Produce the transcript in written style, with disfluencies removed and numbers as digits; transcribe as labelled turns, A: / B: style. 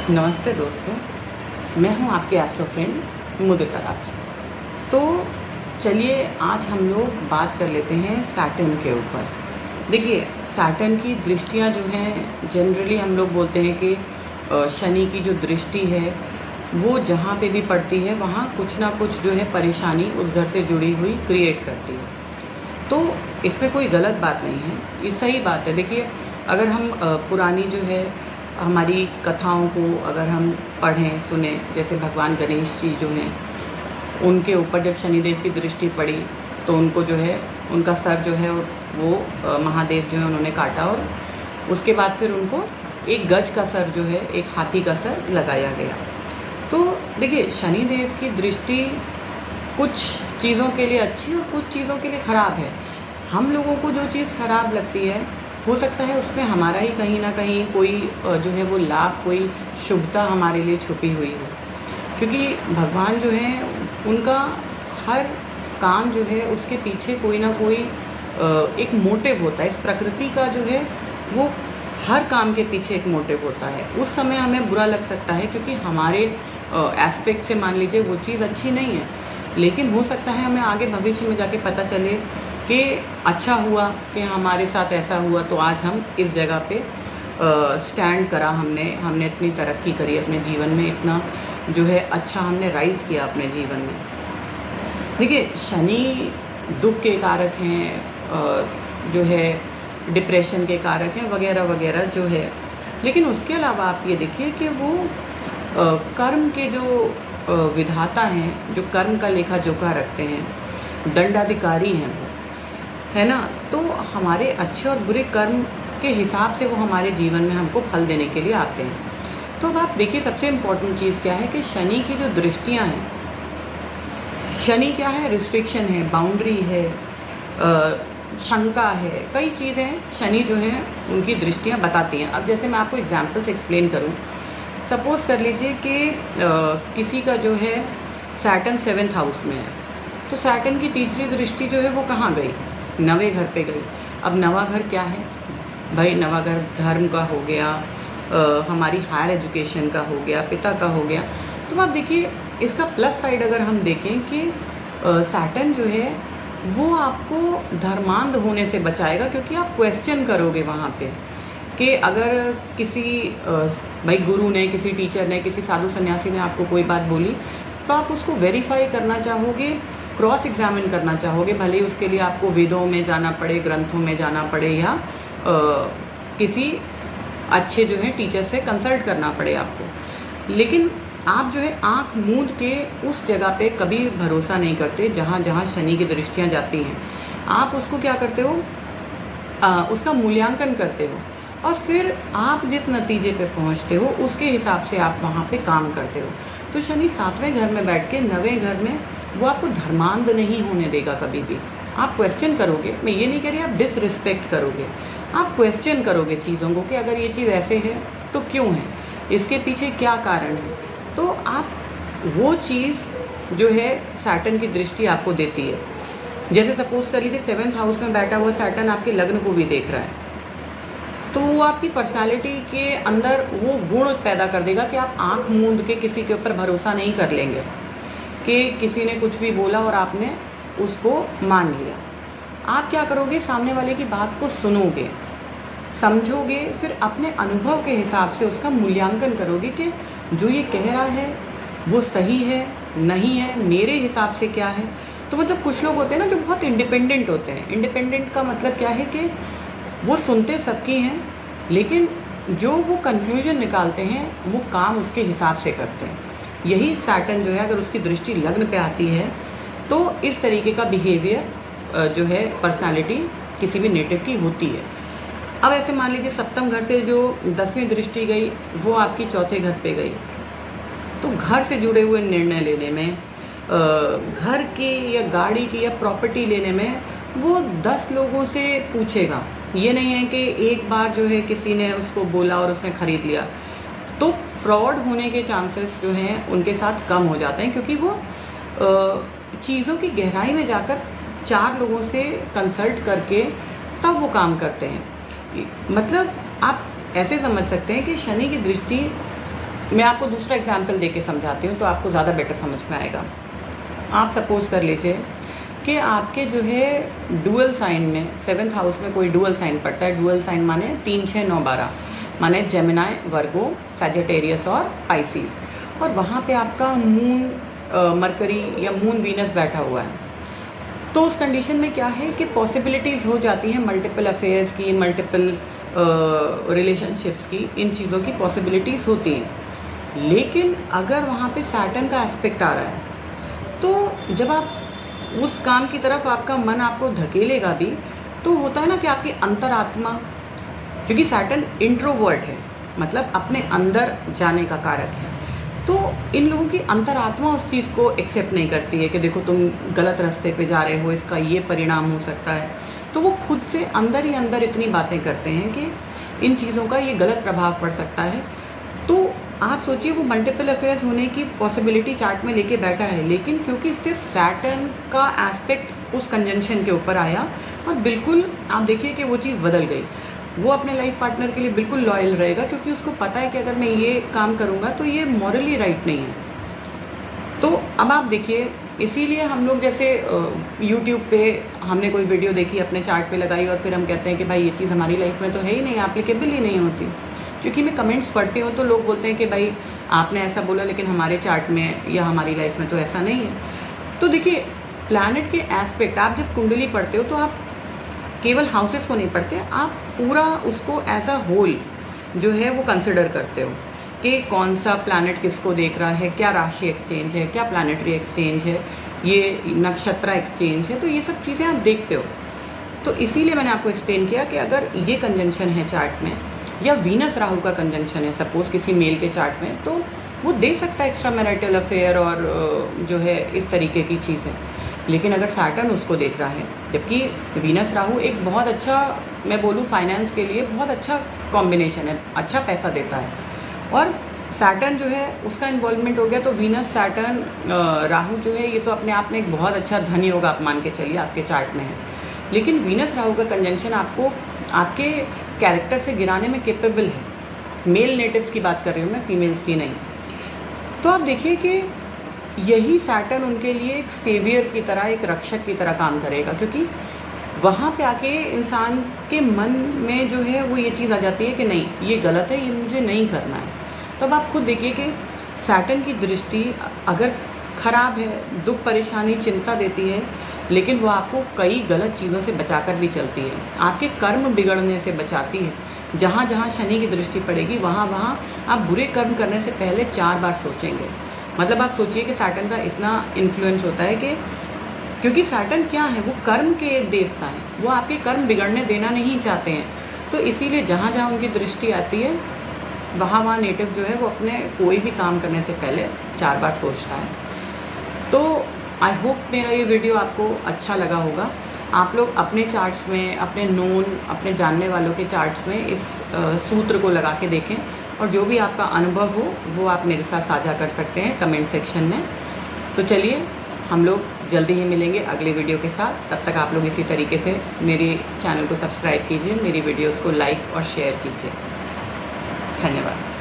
A: नमस्ते दोस्तों, मैं हूं आपके एस्ट्रो फ्रेंड मुदिता राज। तो चलिए आज हम लोग बात कर लेते हैं सैटर्न के ऊपर। देखिए, सैटर्न की दृष्टियां जो हैं जनरली हम लोग बोलते हैं कि शनि की जो दृष्टि है वो जहाँ पे भी पड़ती है वहाँ कुछ ना कुछ जो है परेशानी उस घर से जुड़ी हुई क्रिएट करती है। तो इसमें कोई गलत बात नहीं है, ये सही बात है। देखिए, अगर हम पुरानी जो है हमारी कथाओं को अगर हम पढ़ें सुने, जैसे भगवान गणेश जी जो हैं उनके ऊपर जब शनिदेव की दृष्टि पड़ी तो उनको जो है उनका सर जो है वो महादेव जो है उन्होंने काटा और उसके बाद फिर उनको एक गज का सर जो है एक हाथी का सर लगाया गया। तो देखिए, शनिदेव की दृष्टि कुछ चीज़ों के लिए अच्छी और कुछ चीज़ों के लिए ख़राब है। हम लोगों को जो चीज़ ख़राब लगती है हो सकता है उसमें हमारा ही कहीं ना कहीं कोई जो है वो लाभ, कोई शुभता हमारे लिए छुपी हुई हो, क्योंकि भगवान जो है उनका हर काम जो है उसके पीछे कोई ना कोई एक मोटिव होता है। इस प्रकृति का जो है वो हर काम के पीछे एक मोटिव होता है। उस समय हमें बुरा लग सकता है क्योंकि हमारे एस्पेक्ट से मान लीजिए वो चीज़ अच्छी नहीं है, लेकिन हो सकता है हमें आगे भविष्य में जाके पता चले कि अच्छा हुआ कि हमारे साथ ऐसा हुआ, तो आज हम इस जगह पे स्टैंड करा, हमने इतनी तरक्की करी अपने जीवन में, इतना जो है अच्छा हमने राइज़ किया अपने जीवन में। देखिए, शनि दुख के कारक हैं, जो है डिप्रेशन के कारक हैं वगैरह वगैरह जो है। लेकिन उसके अलावा आप ये देखिए कि वो कर्म के जो विधाता हैं, जो कर्म का लेखा जोखा रखते हैं, दंडाधिकारी हैं वो, है ना। तो हमारे अच्छे और बुरे कर्म के हिसाब से वो हमारे जीवन में हमको फल देने के लिए आते हैं। तो अब आप देखिए, सबसे इम्पोर्टेंट चीज़ क्या है कि शनि की जो दृष्टियां हैं, शनि क्या है, रिस्ट्रिक्शन है, बाउंड्री है, शंका है, कई चीज़ें शनि जो है उनकी दृष्टियां बताती हैं। अब जैसे मैं आपको एग्जाम्पल से एक्सप्लेन करूं, सपोज़ कर लीजिए कि किसी का जो है सैटर्न 7th हाउस में है, तो सैटर्न की तीसरी दृष्टि जो है वो कहाँ गई, नवे घर पे गई। अब नवा घर क्या है भाई, नवा घर धर्म का हो गया, हमारी हायर एजुकेशन का हो गया, पिता का हो गया। तो आप देखिए, इसका प्लस साइड अगर हम देखें कि सैटर्न जो है वो आपको धर्मांध होने से बचाएगा, क्योंकि आप क्वेश्चन करोगे वहाँ पे कि अगर किसी भाई गुरु ने, किसी टीचर ने, किसी साधु सन्यासी ने आपको कोई बात बोली तो आप उसको वेरीफाई करना चाहोगे, क्रॉस एग्जामिन करना चाहोगे, भले ही उसके लिए आपको वेदों में जाना पड़े, ग्रंथों में जाना पड़े, या किसी अच्छे जो है टीचर से कंसल्ट करना पड़े आपको। लेकिन आप जो है आंख मूंद के उस जगह पे कभी भरोसा नहीं करते जहाँ जहाँ शनि की दृष्टियाँ जाती हैं। आप उसको क्या करते हो, उसका मूल्यांकन करते हो और फिर आप जिस नतीजे पे पहुँचते हो उसके हिसाब से आप वहाँ पे काम करते हो। तो शनि 7वें घर में बैठ के 9वें घर में वो आपको धर्मांध नहीं होने देगा कभी भी। आप क्वेश्चन करोगे, मैं ये नहीं कह रही आप डिसरिस्पेक्ट करोगे, आप क्वेश्चन करोगे चीज़ों को कि अगर ये चीज़ ऐसे है तो क्यों है, इसके पीछे क्या कारण है। तो आप वो चीज़ जो है सैटर्न की दृष्टि आपको देती है। जैसे सपोज कर लीजिए 7th हाउस में बैठा हुआ सैटर्न आपके लग्न को भी देख रहा है, तो वो आपकी पर्सनालिटी के अंदर वो गुण पैदा कर देगा कि आप आंख मूंद के किसी के ऊपर भरोसा नहीं कर लेंगे कि किसी ने कुछ भी बोला और आपने उसको मान लिया। आप क्या करोगे, सामने वाले की बात को सुनोगे, समझोगे, फिर अपने अनुभव के हिसाब से उसका मूल्यांकन करोगे कि जो ये कह रहा है वो सही है, नहीं है, मेरे हिसाब से क्या है। तो मतलब कुछ लोग होते हैं ना जो बहुत इंडिपेंडेंट होते हैं। इंडिपेंडेंट का मतलब क्या है कि वो सुनते सबकी हैं, लेकिन जो वो कंक्लूजन निकालते हैं वो काम उसके हिसाब से करते हैं। यही सैटर्न जो है अगर उसकी दृष्टि लग्न पे आती है तो इस तरीके का बिहेवियर जो है पर्सनालिटी किसी भी नेटिव की होती है। अब ऐसे मान लीजिए 7वें घर से जो 10वीं दृष्टि गई वो आपकी 4थे घर पे गई, तो घर से जुड़े हुए निर्णय लेने में, घर की या गाड़ी की या प्रॉपर्टी लेने में वो 10 लोगों से पूछेगा। ये नहीं है कि एक बार जो है किसी ने उसको बोला और उसने ख़रीद लिया। तो फ्रॉड होने के चांसेस जो हैं उनके साथ कम हो जाते हैं, क्योंकि वो चीज़ों की गहराई में जाकर 4 लोगों से कंसल्ट करके तब वो काम करते हैं। मतलब आप ऐसे समझ सकते हैं कि शनि की दृष्टि मैं आपको दूसरा एग्जाम्पल दे के समझाती हूँ तो आपको ज़्यादा बेटर समझ में आएगा। आप सपोज़ कर लीजिए कि आपके जो है डुअल साइन में 7th हाउस में कोई डुअल साइन पड़ता है। डुअल साइन माने 3, 6, 9, 12 माने जेमिनाई, वर्गो, सैजिटेरियस और पाइसिस, और वहाँ पे आपका मून मरकरी या मून वीनस बैठा हुआ है। तो उस कंडीशन में क्या है कि पॉसिबिलिटीज़ हो जाती हैं मल्टीपल अफेयर्स की, मल्टीपल रिलेशनशिप्स की, इन चीज़ों की पॉसिबिलिटीज़ होती हैं। लेकिन अगर वहाँ पे सैटर्न का एस्पेक्ट आ रहा है तो जब आप उस काम की तरफ आपका मन आपको धकेलेगा भी, तो होता है ना कि आपकी अंतरात्मा, क्योंकि सैटर्न इंट्रोवर्ट है, मतलब अपने अंदर जाने का कारक है, तो इन लोगों की अंतरात्मा उस चीज़ को एक्सेप्ट नहीं करती है कि देखो तुम गलत रास्ते पे जा रहे हो, इसका ये परिणाम हो सकता है। तो वो खुद से अंदर ही अंदर इतनी बातें करते हैं कि इन चीज़ों का ये गलत प्रभाव पड़ सकता है। तो आप सोचिए वो मल्टीपल अफेयर्स होने की पॉसिबिलिटी चार्ट में लेके बैठा है, लेकिन क्योंकि सिर्फ सैटर्न का एस्पेक्ट उस कंजंक्शन के ऊपर आया और बिल्कुल आप देखिए कि वो चीज़ बदल गई। वो अपने लाइफ पार्टनर के लिए बिल्कुल लॉयल रहेगा, क्योंकि उसको पता है कि अगर मैं ये काम करूँगा तो ये मॉरली राइट नहीं है। तो अब आप देखिए, इसीलिए हम लोग जैसे यूट्यूब पे हमने कोई वीडियो देखी, अपने चार्ट पे लगाई और फिर हम कहते हैं कि भाई ये चीज़ हमारी लाइफ में तो है ही नहीं, एप्लीकेबल ही नहीं होती। क्योंकि मैं कमेंट्स पढ़ती हूँ तो लोग बोलते हैं कि भाई आपने ऐसा बोला लेकिन हमारे चार्ट में या हमारी लाइफ में तो ऐसा नहीं है। तो देखिए, प्लैनेट के एस्पेक्ट आप जब कुंडली पढ़ते हो तो आप केवल हाउसेस को नहीं पढ़ते, आप पूरा उसको एज अ होल जो है वो कंसिडर करते हो कि कौन सा प्लैनेट किसको देख रहा है, क्या राशि एक्सचेंज है, क्या प्लैनेटरी एक्सचेंज है, ये नक्षत्र एक्सचेंज है, तो ये सब चीज़ें आप देखते हो। तो इसीलिए मैंने आपको एक्सप्लेन किया कि अगर ये कंजंक्शन है चार्ट में या वीनस राहु का कंजंक्शन है सपोज़ किसी मेल के चार्ट में, तो वो दे सकता है एक्स्ट्रा मैरिटल अफेयर और जो है इस तरीके की चीज़ें। लेकिन अगर सैटर्न उसको देख रहा है, जबकि वीनस राहु एक बहुत अच्छा, मैं बोलूँ फाइनेंस के लिए बहुत अच्छा कॉम्बिनेशन है, अच्छा पैसा देता है, और सैटर्न जो है उसका इन्वॉल्वमेंट हो गया, तो वीनस सैटर्न राहु जो है ये तो अपने आप में एक बहुत अच्छा धन योग आप मान के चलिए आपके चार्ट में है। लेकिन वीनस राहु का कंजंक्शन आपको आपके कैरेक्टर से गिराने में केपेबल है। मेल नेटिव्स की बात कर रही हूँ मैं, फीमेल्स की नहीं। तो आप देखिए कि यही सैटर्न उनके लिए एक सेवियर की तरह, एक रक्षक की तरह काम करेगा, क्योंकि वहाँ पे आके इंसान के मन में जो है वो ये चीज़ आ जाती है कि नहीं ये गलत है, ये मुझे नहीं करना है। तो अब आप खुद देखिए कि सैटर्न की दृष्टि अगर ख़राब है, दुख परेशानी चिंता देती है, लेकिन वो आपको कई गलत चीज़ों से बचाकर भी चलती है, आपके कर्म बिगड़ने से बचाती है। जहाँ जहाँ शनि की दृष्टि पड़ेगी वहाँ वहाँ आप बुरे कर्म करने से पहले 4 बार सोचेंगे। मतलब आप सोचिए कि सैटर्न का इतना इन्फ्लुएंस होता है कि क्योंकि सैटर्न क्या है, वो कर्म के देवता हैं, वो आपके कर्म बिगड़ने देना नहीं चाहते हैं। तो इसीलिए जहाँ जहाँ उनकी दृष्टि आती है वहाँ वहाँ नेटिव जो है वो अपने कोई भी काम करने से पहले 4 बार सोचता है। तो आई होप मेरा ये वीडियो आपको अच्छा लगा होगा। आप लोग अपने चार्ट्स में, अपने नोन, अपने जानने वालों के चार्ट्स में इस सूत्र को लगा के देखें, और जो भी आपका अनुभव हो वो आप मेरे साथ साझा कर सकते हैं कमेंट सेक्शन में। तो चलिए हम लोग जल्दी ही मिलेंगे अगले वीडियो के साथ। तब तक आप लोग इसी तरीके से मेरे चैनल को सब्सक्राइब कीजिए, मेरी वीडियोस को लाइक और शेयर कीजिए। धन्यवाद।